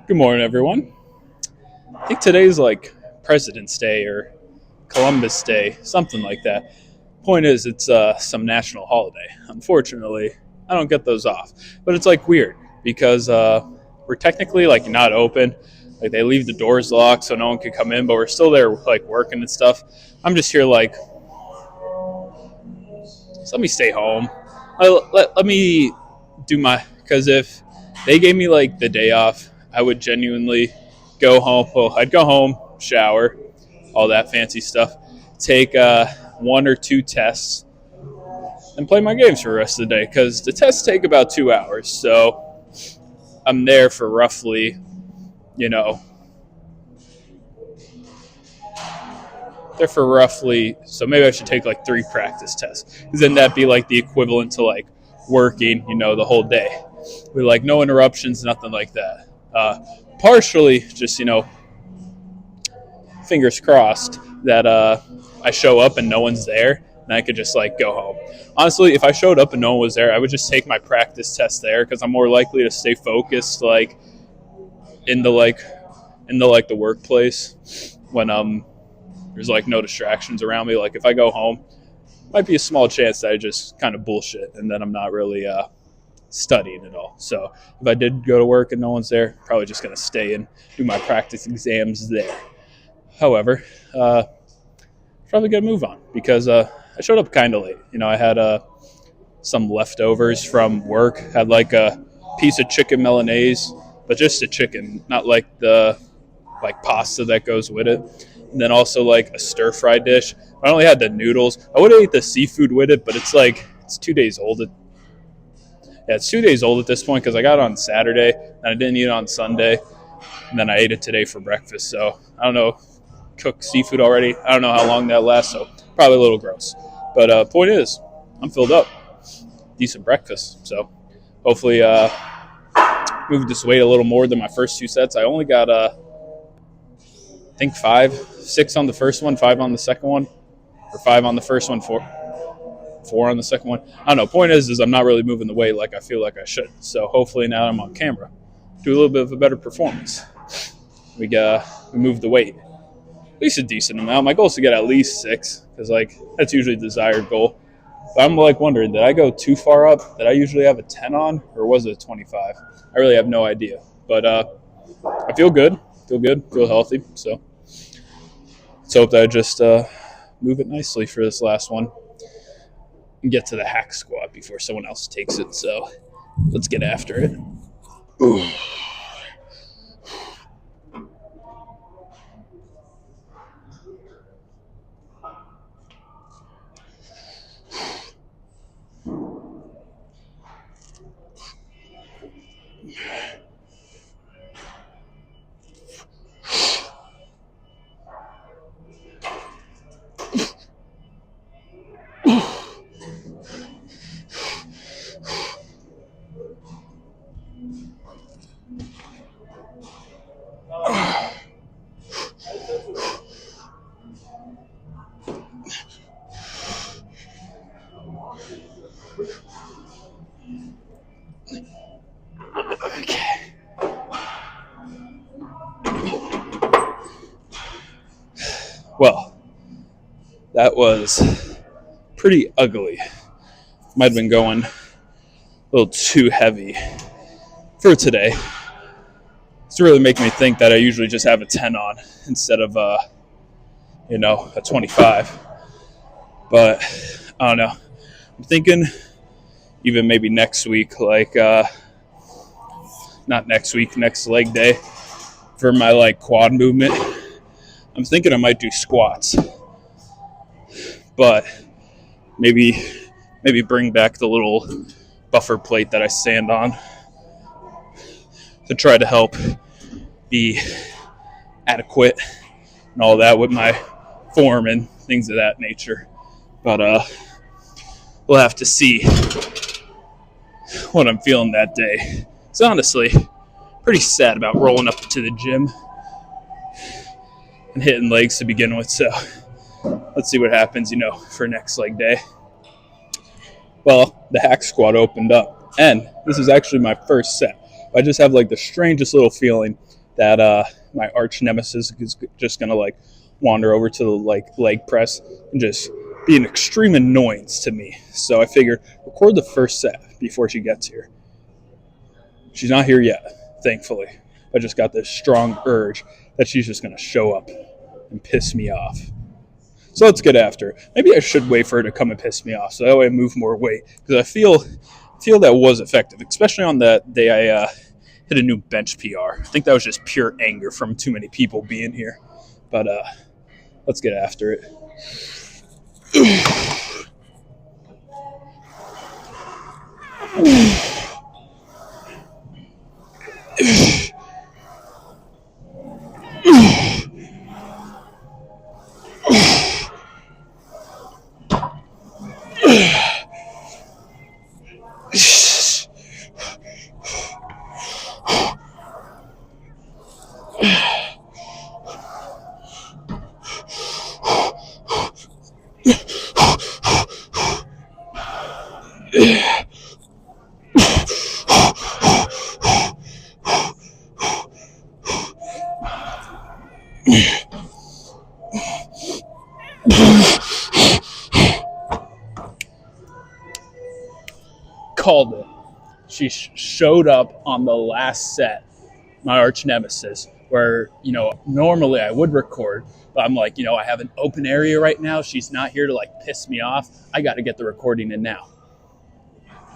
Good morning, everyone. I think today's like President's Day or Columbus Day, something like that. Point is, it's some national holiday. Unfortunately, I don't get those off, but it's like weird because we're technically like not open. Like they leave the doors locked so no one can come in, but we're still there like working and stuff. I'm just here like, just let me stay home. Let me do my because if they gave me like the day off, I would genuinely go home. Well, I'd go home, shower, all that fancy stuff, take one or two tests, and play my games for the rest of the day. Because the tests take about 2 hours, so I'm there for roughly, you know, so maybe I should take like three practice tests, because then that'd be like the equivalent to like working, the whole day with like no interruptions, nothing like that. Partially just, fingers crossed that I show up and no one's there and I could just like go home. Honestly, if I showed up and no one was there, I would just take my practice test there because I'm more likely to stay focused like in the like the workplace when there's like no distractions around me. Like if I go home, might be a small chance that I just kind of bullshit and then I'm not really studying at all. So if I did go to work and no one's there, probably just gonna stay and do my practice exams there. However, probably gonna move on because I showed up kind of late. I had some leftovers from work. Had like a piece of chicken Milanese, but just a chicken, not like the like pasta that goes with it. And then also like a stir fry dish. I only had the noodles. I would have ate the seafood with it, but it's 2 days old. It's 2 days old at this point because I got it on Saturday and I didn't eat it on Sunday, and then I ate it today for breakfast. So I don't know, cooked seafood already. I don't know how long that lasts, so probably a little gross. But point is, I'm filled up. Decent breakfast. So hopefully move this weight a little more than my first two sets. I only got, I think 6 on the first one, 5 on the second one, or 5 on the first one, 4 on the second one. I don't know. Point is I'm not really moving the weight like I feel like I should. So hopefully now I'm on camera, do a little bit of a better performance. We move the weight. At least a decent amount. My goal is to get at least 6 because that's usually the desired goal. But I'm wondering, did I go too far up? Did I usually have a 10 on, or was it a 25? I really have no idea. But I feel good, feel healthy. So let's hope that I just move it nicely for this last one and get to the hack squat before someone else takes it. So let's get after it. Ooh. Okay. Well, that was pretty ugly. Might have been going a little too heavy for today. It's really making me think that I usually just have a 10 on instead of a 25. But I don't know. I'm thinking even maybe next week, not next week, next leg day for my quad movement. I'm thinking I might do squats, but maybe bring back the little buffer plate that I stand on to try to help be adequate and all that with my form and things of that nature. But we'll have to see what I'm feeling that day. It's honestly pretty sad about rolling up to the gym and hitting legs to begin with. So let's see what happens, for next leg day. Well, the hack squat opened up, and this is actually my first set. I just have like the strangest little feeling that my arch nemesis is just gonna like wander over to the like leg press and just be an extreme annoyance to me. So I figured record the first set before she gets here. She's not here yet, thankfully. I just got this strong urge that she's just gonna show up and piss me off. So let's get after it. Maybe I should wait for her to come and piss me off, so that way I move more weight. Because I feel that was effective, especially on that day I hit a new bench PR. I think that was just pure anger from too many people being here. But let's get after it. Called it. She showed up on the last set, my arch nemesis, where, normally I would record, but I'm like, I have an open area right now. She's not here to like piss me off. I got to get the recording in now.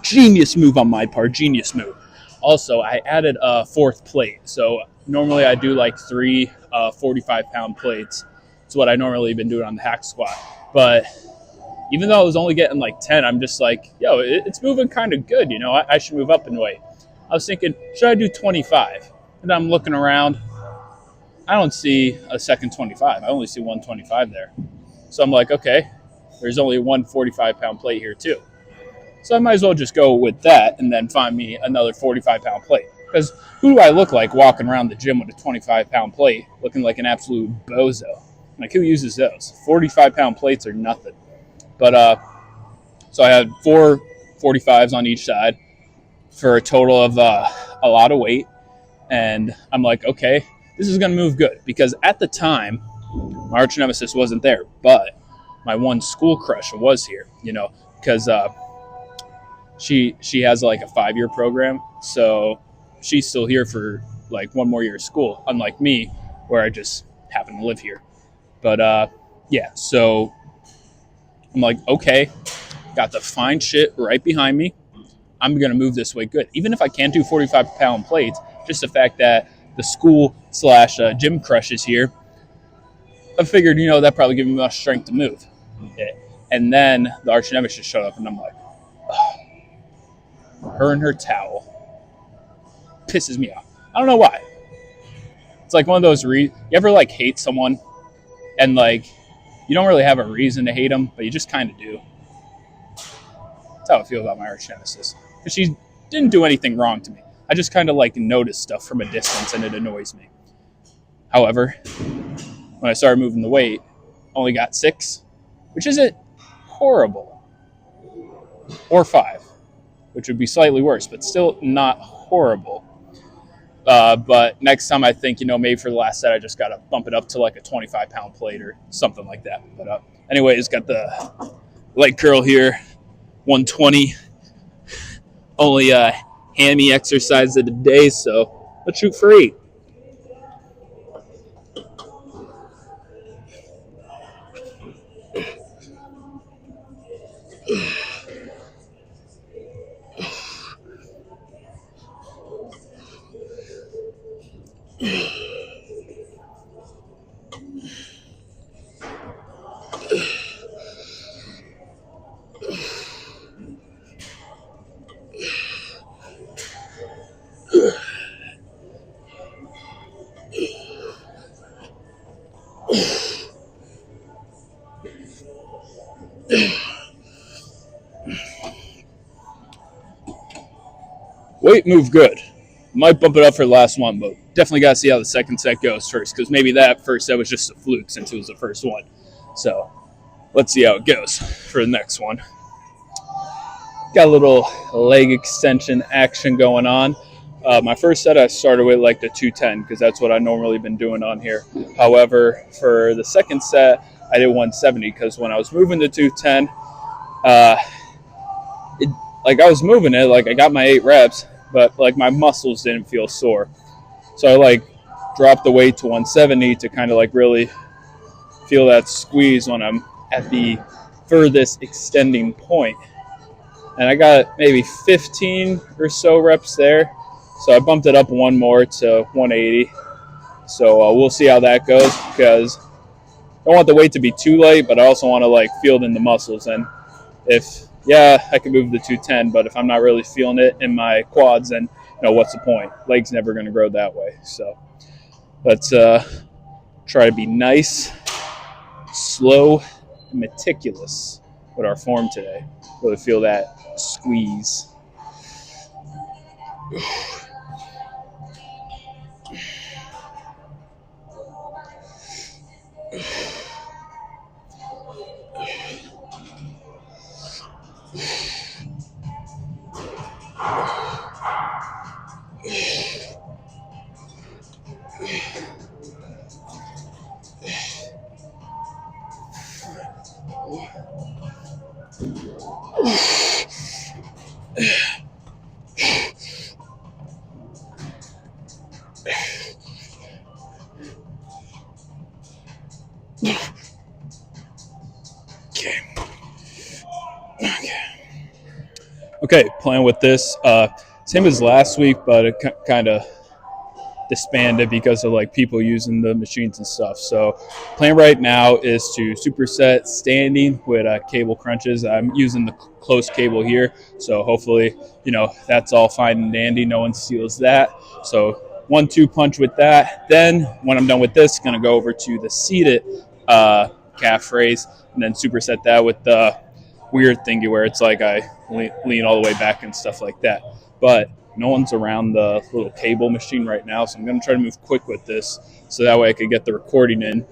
Genius move on my part, genius move. Also, I added a fourth plate. So normally I do like three 45-pound plates. It's what I normally been doing on the hack squat. But even though I was only getting like 10, I'm just like, it's moving kind of good. I should move up in weight. I was thinking, should I do 25? And I'm looking around. I don't see a second 25. I only see 125 there. So I'm like, okay, there's only one 45-pound plate here too. So I might as well just go with that and then find me another 45-pound plate. Because who do I look like walking around the gym with a 25-pound plate looking like an absolute bozo? Like, who uses those? 45-pound plates are nothing. But so I had 4 45s on each side for a total of a lot of weight. And I'm like, okay, this is going to move good. Because at the time, my arch nemesis wasn't there. But my one school crush was here, because she has like a 5-year program. So she's still here for like one more year of school, unlike me, where I just happen to live here. But yeah, so I'm like, okay, got the fine shit right behind me. I'm going to move this way good. Even if I can't do 45-pound plates, just the fact that the school / gym crush is here, I figured, that probably gives me enough strength to move. Yeah. And then the arch nemesis showed up, and I'm like, her and her towel pisses me off. I don't know why. It's like one of those, you ever like hate someone and like, you don't really have a reason to hate them, but you just kind of do. That's how I feel about my arch nemesis. Because she didn't do anything wrong to me. I just kind of like notice stuff from a distance and it annoys me. However, when I started moving the weight, only got 6, which isn't horrible. Or 5, which would be slightly worse, but still not horrible. But next time I think, maybe for the last set, I just got to bump it up to like a 25-pound plate or something like that. But anyways, got the leg curl here, 120. Only hammy exercise of the day, so let's shoot for 8. Weight move good. Might bump it up for the last one, but definitely got to see how the second set goes first, because maybe that first set was just a fluke since it was the first one. So let's see how it goes for the next one. Got a little leg extension action going on. My first set I started with like the 210 because that's what I normally been doing on here. However, for the second set, I did 170 because when I was moving the 210, uh, like I was moving it, like I got my 8 reps, but like my muscles didn't feel sore. So I like dropped the weight to 170 to kind of like really feel that squeeze when I'm at the furthest extending point. And I got maybe 15 or so reps there. So I bumped it up one more to 180. So we'll see how that goes because I don't want the weight to be too light, but I also want to like feel it in the muscles. And if, yeah, I can move the 210, but if I'm not really feeling it in my quads, then what's the point? Legs never going to grow that way. So let's try to be nice, slow, and meticulous with our form today. Really feel that squeeze. Okay, playing with this. Same as last week, but it kind of disbanded because of like people using the machines and stuff. So plan right now is to superset standing with cable crunches. I'm using the close cable here, so hopefully that's all fine and dandy. No one steals that. So 1-2 punch with that. Then when I'm done with this, gonna go over to the seated calf raise and then superset that with the weird thingy where it's like I lean all the way back and stuff like that. But no one's around the little cable machine right now, so I'm going to try to move quick with this so that way I could get the recording in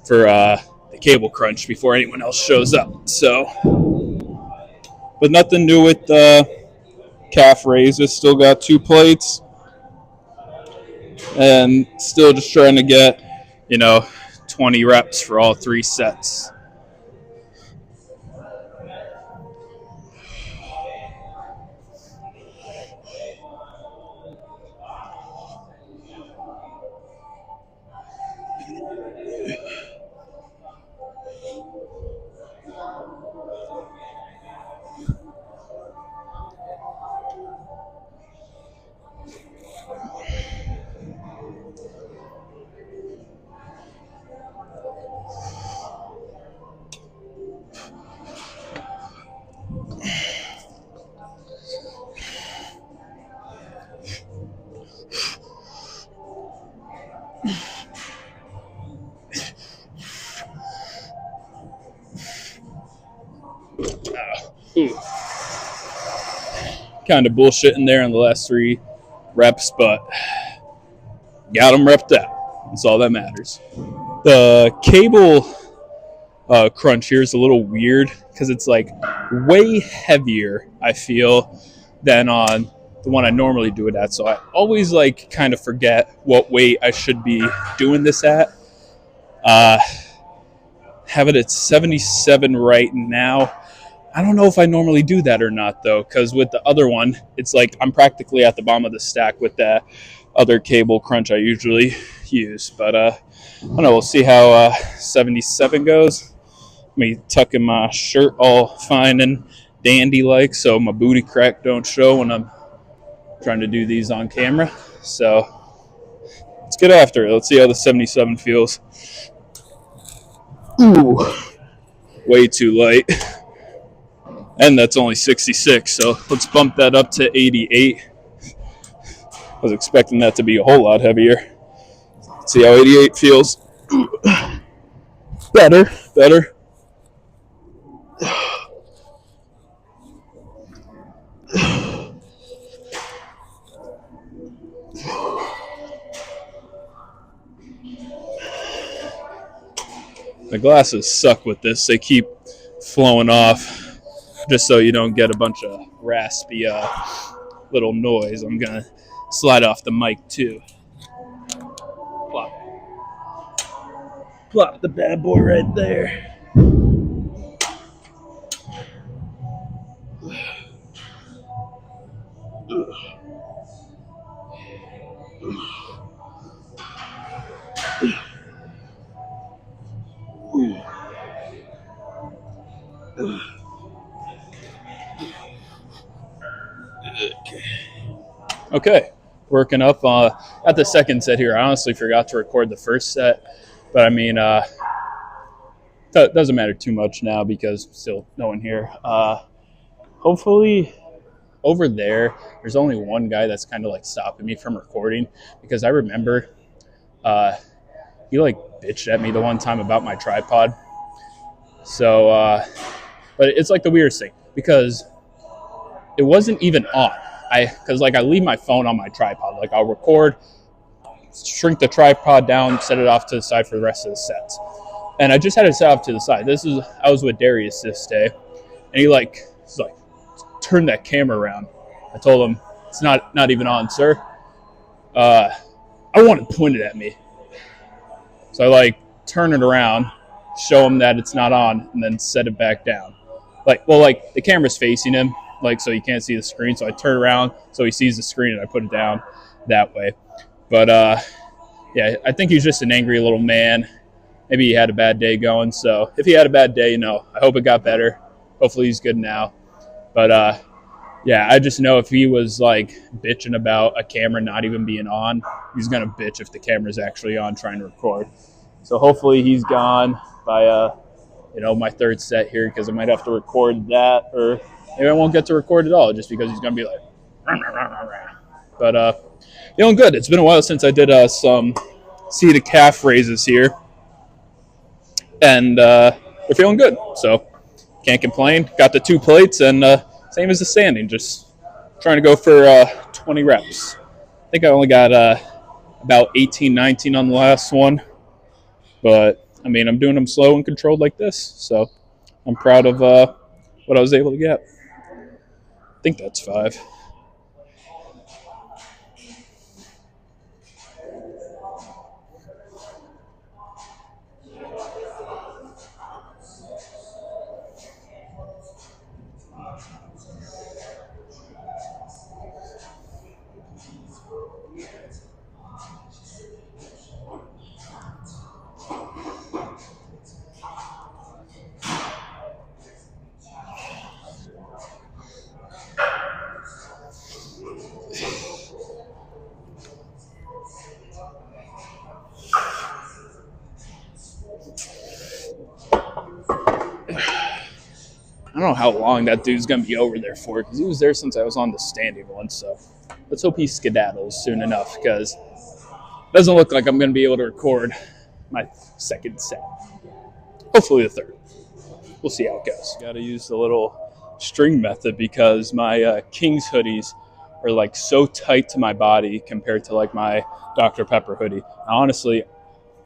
for the cable crunch before anyone else shows up. So, but nothing new with the calf raises. Still got 2 plates and still just trying to get 20 reps for all 3 sets. Kind of bullshitting there in the last 3 reps, but got them repped out. That's all that matters. The cable crunch here is a little weird because it's like way heavier, I feel, than on the one I normally do it at. So I always like kind of forget what weight I should be doing this at. Have it at 77 right now. I don't know if I normally do that or not, though, because with the other one, it's like I'm practically at the bottom of the stack with that other cable crunch I usually use. But I don't know. We'll see how 77 goes. Me tucking my shirt all fine and dandy-like so my booty crack don't show when I'm trying to do these on camera. So let's get after it. Let's see how the 77 feels. Ooh, way too light. And that's only 66, so let's bump that up to 88. I was expecting that to be a whole lot heavier. Let's see how 88 feels. Better. The glasses suck with this. They keep flowing off just so you don't get a bunch of raspy little noise. I'm going to slide off the mic too. Plop. Plop the bad boy right there. Okay, working up at the second set here. I honestly forgot to record the first set, but I mean, doesn't matter too much now because still no one here. Hopefully over there's only one guy that's kind of like stopping me from recording because I remember he like bitched at me the one time about my tripod. So, but it's like the weirdest thing because it wasn't even on. Because like I leave my phone on my tripod. Like I'll record, shrink the tripod down, set it off to the side for the rest of the sets. And I just had it set off to the side. I was with Darius this day, and he's like, turn that camera around. I told him it's not even on, sir. I want it pointed at me. So I like turn it around, show him that it's not on, and then set it back down. Like the camera's facing him, like so you can't see the screen. So I turn around so he sees the screen, and I put it down that way. But yeah, I think he's just an angry little man. Maybe he had a bad day going. So if he had a bad day, I hope it got better. Hopefully he's good now. But yeah, I just know if he was like bitching about a camera not even being on, he's gonna bitch if the camera's actually on trying to record. So hopefully he's gone by my third set here because I might have to record that, or maybe I won't get to record at all just because he's gonna be like. Rah, rah, rah, rah. But feeling good. It's been a while since I did some seated calf raises here. And they're feeling good, so can't complain. Got the 2 plates, and same as the standing, just trying to go for 20 reps. I think I only got about 18, 19 on the last one, but I mean, I'm doing them slow and controlled like this, so I'm proud of what I was able to get. I think that's 5. I don't know how long that dude's going to be over there for because he was there since I was on the standing one. So let's hope he skedaddles soon enough because it doesn't look like I'm going to be able to record my second set. Hopefully the third. We'll see how it goes. Got to use the little string method because my King's hoodies are like so tight to my body compared to like my Dr. Pepper hoodie. Now, honestly,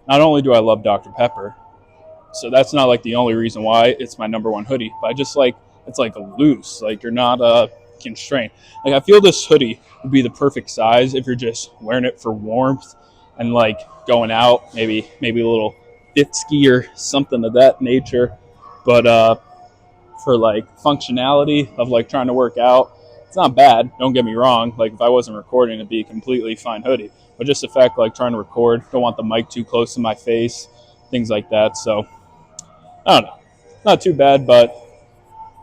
not only do I love Dr. Pepper, so that's not like the only reason why it's my number one hoodie, but I just like it's like loose, like you're not constrained. Like I feel this hoodie would be the perfect size if you're just wearing it for warmth and like going out, maybe a little fit ski or something of that nature. But for like functionality of like trying to work out, it's not bad. Don't get me wrong. Like if I wasn't recording, it'd be a completely fine hoodie. But just the fact like trying to record, don't want the mic too close to my face, things like that. So I don't know. Not too bad, but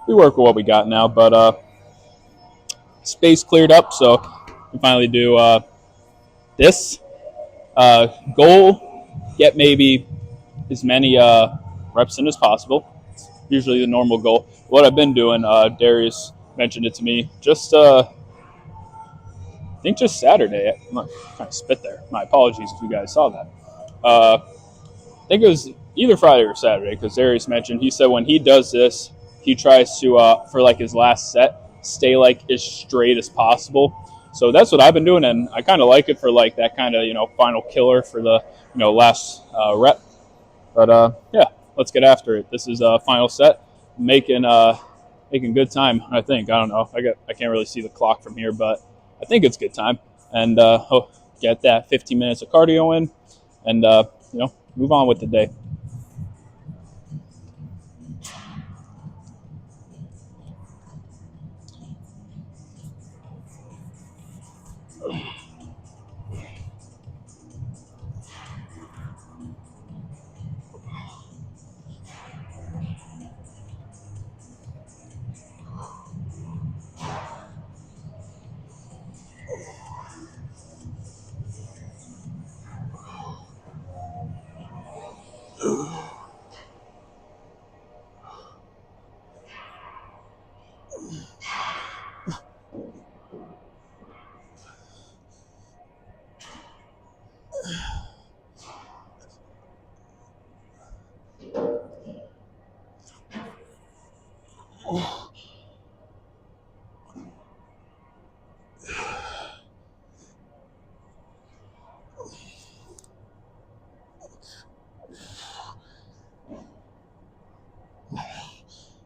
we work with what we got now. But space cleared up, so we finally do this. Goal, get maybe as many reps in as possible. Usually the normal goal. What I've been doing, Darius mentioned it to me, just I think just Saturday. I'm not trying to spit there. My apologies if you guys saw that. I think it was either Friday or Saturday because Darius mentioned, he said when he does this, he tries to, for like his last set, stay like as straight as possible. So that's what I've been doing, and I kind of like it for like that kind of, final killer for the, last rep. But yeah, let's get after it. This is a final set. Making good time, I think. I don't know. I can't really see the clock from here, but I think it's good time. and get that 15 minutes of cardio in, and move on with the day.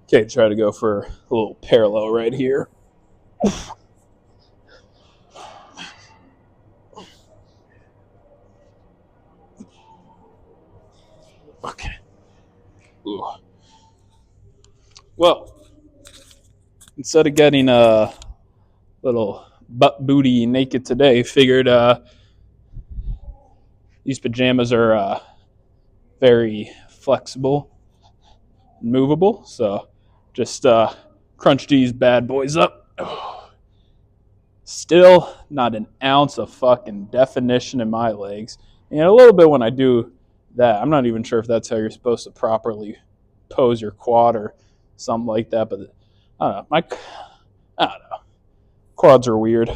Okay, try to go for a little parallel right here. Okay. Ooh. Well, instead of getting a little butt booty naked today, figured these pajamas are very flexible and movable. So just crunch these bad boys up. Still not an ounce of fucking definition in my legs. And a little bit when I do that. I'm not even sure if that's how you're supposed to properly pose your quad or something like that. But I don't know. I don't know. Quads are weird.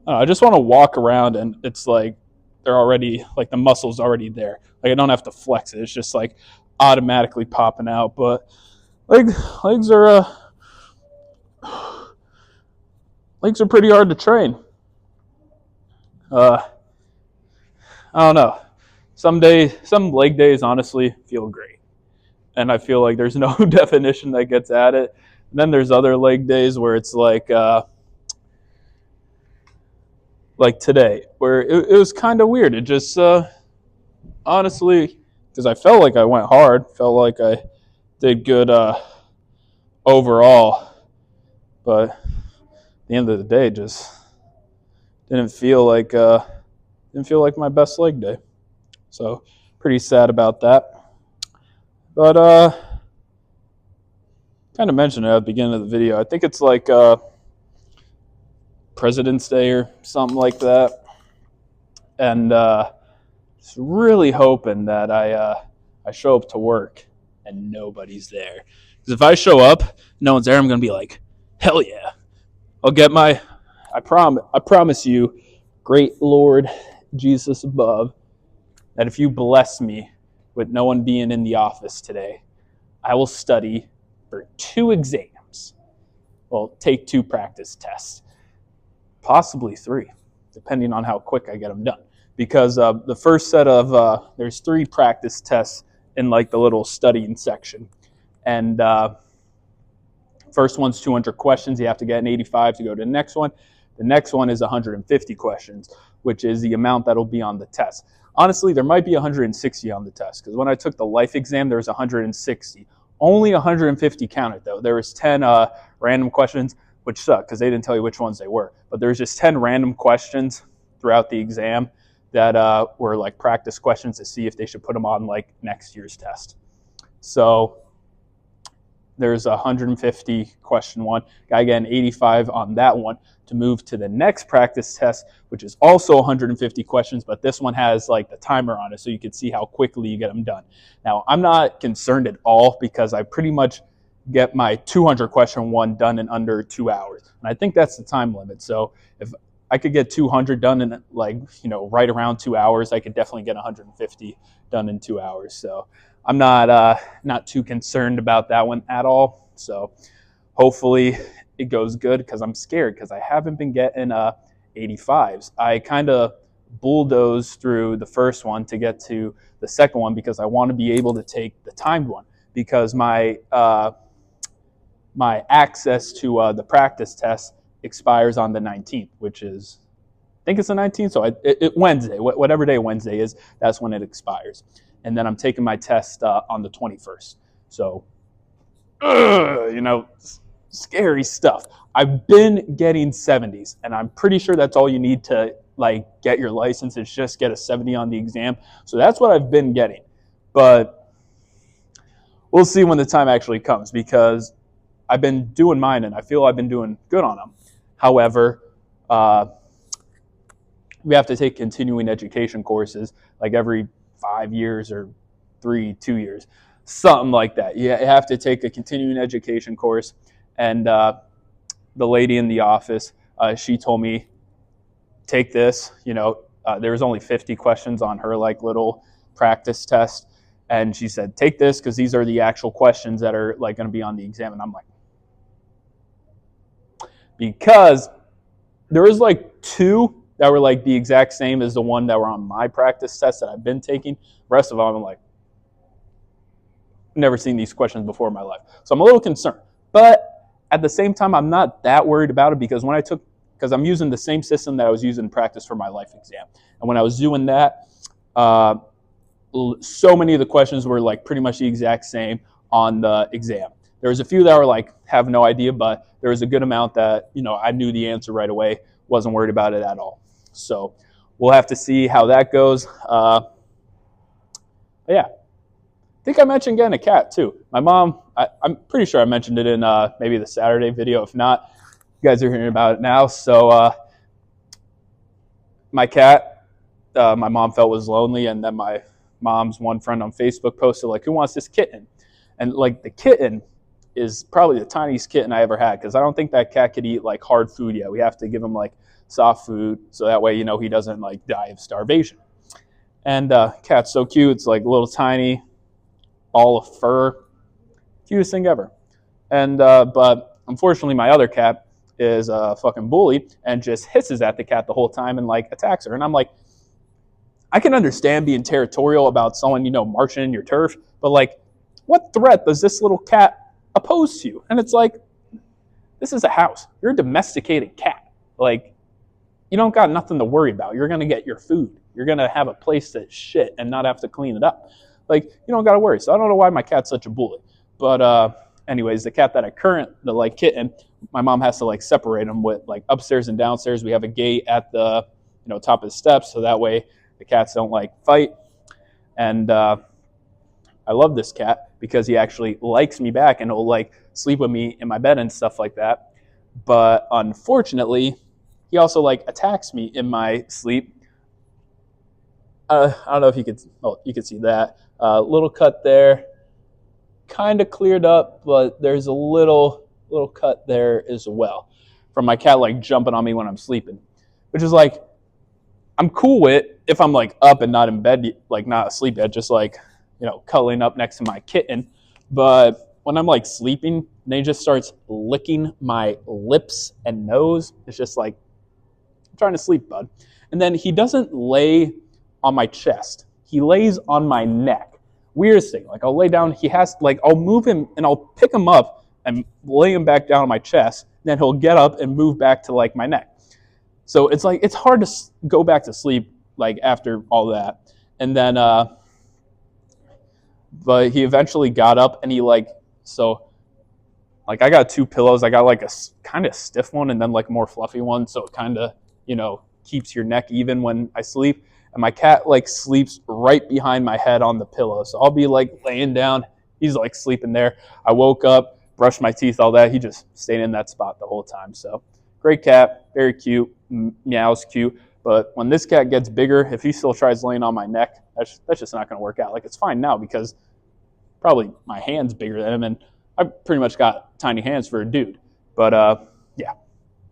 I just want to walk around and it's like they're already, like the muscle's already there. Like I don't have to flex it. It's just like automatically popping out. But legs are pretty hard to train. I don't know. Some leg days honestly feel great, and I feel like there's no definition that gets at it. And then there's other leg days where it's like today, where it was kind of weird. It just honestly, because I felt like I went hard, felt like I did good overall, but at the end of the day, just didn't feel like my best leg day. So pretty sad about that. But kind of mentioned it at the beginning of the video. I think it's like President's Day or something like that, and just really hoping that I show up to work and nobody's there. Because if I show up, no one's there, I'm gonna be like, hell yeah, I'll get my. I promise you, great Lord Jesus above, that if you bless me with no one being in the office today, I will study for 2 exams. Well, take 2 practice tests, possibly 3, depending on how quick I get them done. Because the first set of there's 3 practice tests in like the little studying section, and first one's 200 questions. You have to get an 85 to go to the next one. The next one is 150 questions, which is the amount that'll be on the test. Honestly, there might be 160 on the test, because when I took the life exam, there was 160. Only 150 counted, though. There was 10 random questions, which suck, because they didn't tell you which ones they were. But there's just 10 random questions throughout the exam that were like practice questions to see if they should put them on like next year's test. So there's 150 question one. Got to get an 85 on that one to move to the next practice test, which is also 150 questions, but this one has like the timer on it so you can see how quickly you get them done. Now, I'm not concerned at all because I pretty much get my 200 question one done in under 2 hours. And I think that's the time limit. So if I could get 200 done in right around 2 hours, I could definitely get 150 done in 2 hours. So I'm not too concerned about that one at all. So hopefully it goes good, because I'm scared because I haven't been getting 85s. I kind of bulldoze through the first one to get to the second one because I want to be able to take the timed one, because my my access to the practice test expires on the 19th, which is, I think it's the 19th. So Wednesday, whatever day Wednesday is, that's when it expires. And then I'm taking my test on the 21st. So, scary stuff. I've been getting 70s, and I'm pretty sure that's all you need to like get your license is just get a 70 on the exam. So that's what I've been getting. But we'll see when the time actually comes, because I've been doing mine and I feel I've been doing good on them. However, we have to take continuing education courses like every 5 years or 2 years, something like that. You have to take a continuing education course. And the lady in the office, she told me, take this. There was only 50 questions on her like little practice test. And she said, take this because these are the actual questions that are like going to be on the exam. And I'm like, because there was like 2 that were like the exact same as the one that were on my practice test that I've been taking. The rest of them, I'm like, never seen these questions before in my life. So I'm a little concerned. But at the same time, I'm not that worried about it, because because I'm using the same system that I was using in practice for my life exam. And when I was doing that, so many of the questions were like pretty much the exact same on the exam. There was a few that were like, have no idea, but there was a good amount that, I knew the answer right away, wasn't worried about it at all. So we'll have to see how that goes. Yeah. I think I mentioned getting a cat too. My mom, I'm pretty sure I mentioned it in maybe the Saturday video. If not, you guys are hearing about it now. So my cat, my mom felt was lonely, and then my mom's one friend on Facebook posted like, who wants this kitten? And like the kitten is probably the tiniest kitten I ever had, because I don't think that cat could eat like hard food yet. We have to give him like soft food so that way, he doesn't like die of starvation. And cat's so cute. It's like a little tiny ball of fur, cutest thing ever. And but unfortunately, my other cat is a fucking bully and just hisses at the cat the whole time and like attacks her. And I'm like, I can understand being territorial about someone, marching in your turf, but like, what threat does this little cat pose to you? And it's like, this is a house. You're a domesticated cat. Like, you don't got nothing to worry about. You're going to get your food. You're going to have a place to shit and not have to clean it up. Like, you don't got to worry. So I don't know why my cat's such a bully. But anyways, the cat that the like kitten, my mom has to like separate them with like upstairs and downstairs. We have a gate at the, top of the steps. So that way the cats don't like fight. And I love this cat because he actually likes me back and he'll like sleep with me in my bed and stuff like that. But unfortunately, he also like attacks me in my sleep. I don't know if you could see that. Little cut there, kind of cleared up, but there's a little cut there as well from my cat like jumping on me when I'm sleeping, which is like, I'm cool with if I'm like up and not in bed, like not asleep yet, just like, cuddling up next to my kitten. But when I'm like sleeping, and he just starts licking my lips and nose, it's just like, I'm trying to sleep, bud. And then he doesn't lay on my chest. He lays on my neck. Weirdest thing. Like I'll lay down, I'll move him and I'll pick him up and lay him back down on my chest. Then he'll get up and move back to like my neck. So it's like, it's hard to go back to sleep like after all that. And then, but he eventually got up and he I got 2 pillows. I got like a kind of stiff one and then like a more fluffy one. So it kind of, keeps your neck even when I sleep. And my cat like sleeps right behind my head on the pillow. So I'll be like laying down. He's like sleeping there. I woke up, brushed my teeth, all that. He just stayed in that spot the whole time. So great cat, very cute, meows cute. But when this cat gets bigger, if he still tries laying on my neck, that's just not going to work out. Like it's fine now because probably my hand's bigger than him. And I pretty much got tiny hands for a dude. But yeah,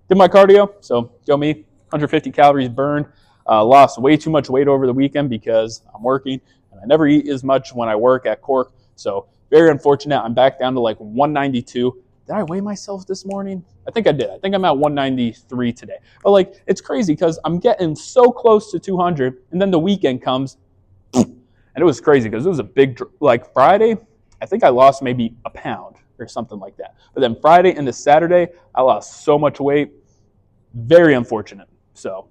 did my cardio. So go me, 150 calories burned. Lost way too much weight over the weekend because I'm working and I never eat as much when I work at Cork. So very unfortunate. I'm back down to like 192. Did I weigh myself this morning? I think I did. I think I'm at 193 today. But like, it's crazy because I'm getting so close to 200 and then the weekend comes and it was crazy because it was a big, like Friday, I think I lost maybe a pound or something like that. But then Friday into Saturday, I lost so much weight. Very unfortunate. So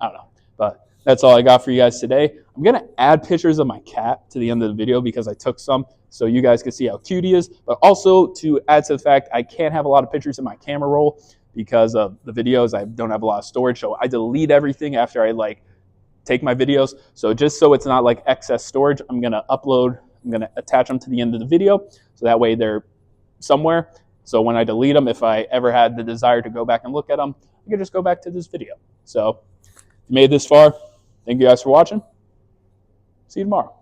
I don't know. But that's all I got for you guys today. I'm going to add pictures of my cat to the end of the video because I took some so you guys can see how cute he is. But also to add to the fact, I can't have a lot of pictures in my camera roll because of the videos. I don't have a lot of storage. So I delete everything after I take my videos. So just so it's not like excess storage, I'm going to attach them to the end of the video. So that way they're somewhere. So when I delete them, if I ever had the desire to go back and look at them, I can just go back to this video. So if you made this far, thank you guys for watching. See you tomorrow.